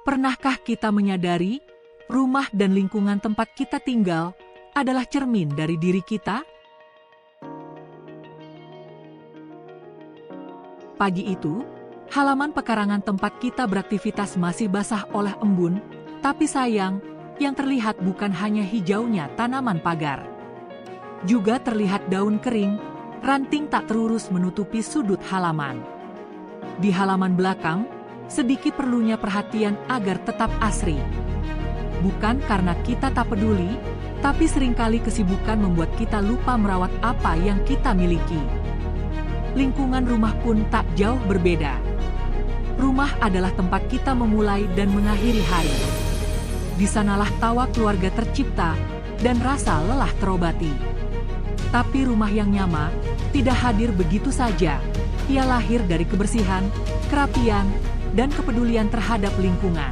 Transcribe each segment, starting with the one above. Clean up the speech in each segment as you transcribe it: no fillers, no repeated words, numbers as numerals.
Pernahkah kita menyadari rumah dan lingkungan tempat kita tinggal adalah cermin dari diri kita? Pagi itu, halaman pekarangan tempat kita beraktivitas masih basah oleh embun, tapi sayang, yang terlihat bukan hanya hijaunya tanaman pagar. Juga terlihat daun kering, ranting tak terurus menutupi sudut halaman. Di halaman belakang, sedikit perlunya perhatian agar tetap asri. Bukan karena kita tak peduli, tapi seringkali kesibukan membuat kita lupa merawat apa yang kita miliki. Lingkungan rumah pun tak jauh berbeda. Rumah adalah tempat kita memulai dan mengakhiri hari. Di sanalah tawa keluarga tercipta dan rasa lelah terobati. Tapi rumah yang nyaman tidak hadir begitu saja. Ia lahir dari kebersihan, kerapian, dan kepedulian terhadap lingkungan.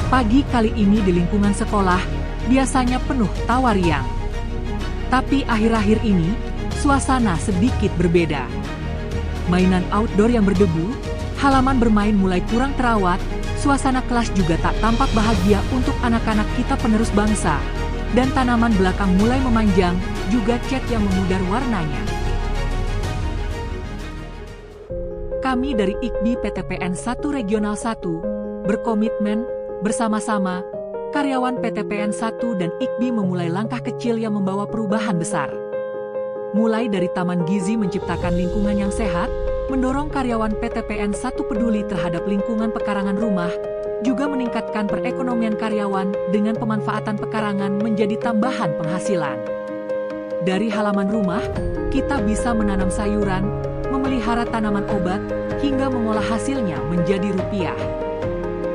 Pagi kali ini di lingkungan sekolah biasanya penuh tawa riang. Tapi akhir-akhir ini, suasana sedikit berbeda. Mainan outdoor yang berdebu, halaman bermain mulai kurang terawat, suasana kelas juga tak tampak bahagia untuk anak-anak kita penerus bangsa, dan tanaman belakang mulai memanjang, juga cat yang memudar warnanya. Kami dari IKBI PTPN 1 Regional 1 berkomitmen bersama-sama karyawan PTPN 1 dan IKBI memulai langkah kecil yang membawa perubahan besar. Mulai dari taman gizi menciptakan lingkungan yang sehat, mendorong karyawan PTPN 1 peduli terhadap lingkungan pekarangan rumah, juga meningkatkan perekonomian karyawan dengan pemanfaatan pekarangan menjadi tambahan penghasilan. Dari halaman rumah, kita bisa menanam sayuran, memelihara tanaman obat, hingga mengolah hasilnya menjadi rupiah.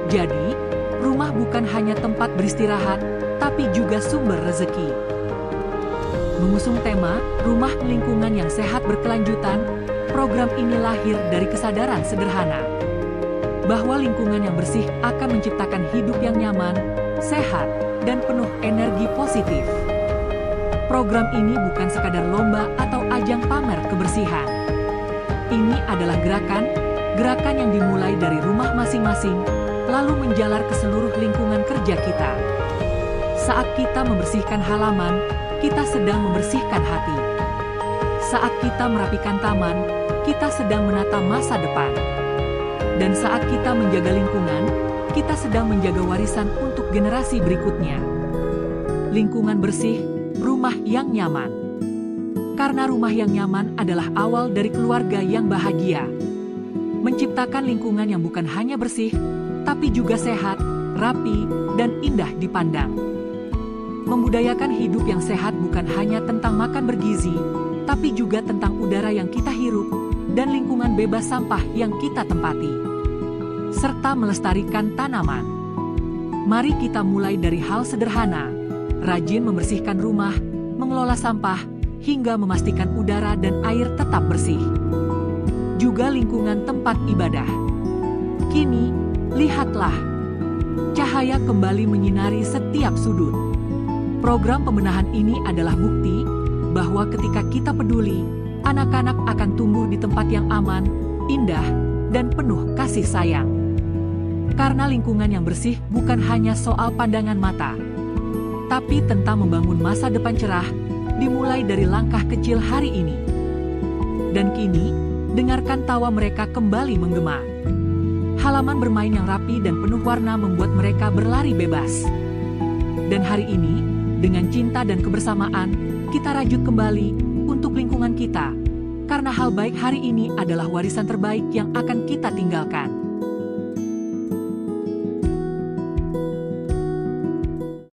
Jadi, rumah bukan hanya tempat beristirahat, tapi juga sumber rezeki. Mengusung tema, Rumah Lingkungan yang Sehat Berkelanjutan, program ini lahir dari kesadaran sederhana, bahwa lingkungan yang bersih akan menciptakan hidup yang nyaman, sehat, dan penuh energi positif. Program ini bukan sekadar lomba atau ajang pamer kebersihan. Ini adalah gerakan yang dimulai dari rumah masing-masing, lalu menjalar ke seluruh lingkungan kerja kita. Saat kita membersihkan halaman, kita sedang membersihkan hati. Saat kita merapikan taman, kita sedang menata masa depan. Dan saat kita menjaga lingkungan, kita sedang menjaga warisan untuk generasi berikutnya. Lingkungan bersih, rumah yang nyaman. Karena rumah yang nyaman adalah awal dari keluarga yang bahagia. Menciptakan lingkungan yang bukan hanya bersih, tapi juga sehat, rapi, dan indah dipandang. Membudayakan hidup yang sehat bukan hanya tentang makan bergizi, tapi juga tentang udara yang kita hirup, dan lingkungan bebas sampah yang kita tempati. Serta melestarikan tanaman. Mari kita mulai dari hal sederhana, rajin membersihkan rumah, mengelola sampah, hingga memastikan udara dan air tetap bersih. Juga lingkungan tempat ibadah. Kini, lihatlah, cahaya kembali menyinari setiap sudut. Program pembenahan ini adalah bukti bahwa ketika kita peduli, anak-anak akan tumbuh di tempat yang aman, indah, dan penuh kasih sayang. Karena lingkungan yang bersih bukan hanya soal pandangan mata, tapi tentang membangun masa depan cerah, dimulai dari langkah kecil hari ini. Dan kini, dengarkan tawa mereka kembali menggema. Halaman bermain yang rapi dan penuh warna membuat mereka berlari bebas. Dan hari ini, dengan cinta dan kebersamaan, kita rajut kembali untuk lingkungan kita. Karena hal baik hari ini adalah warisan terbaik yang akan kita tinggalkan.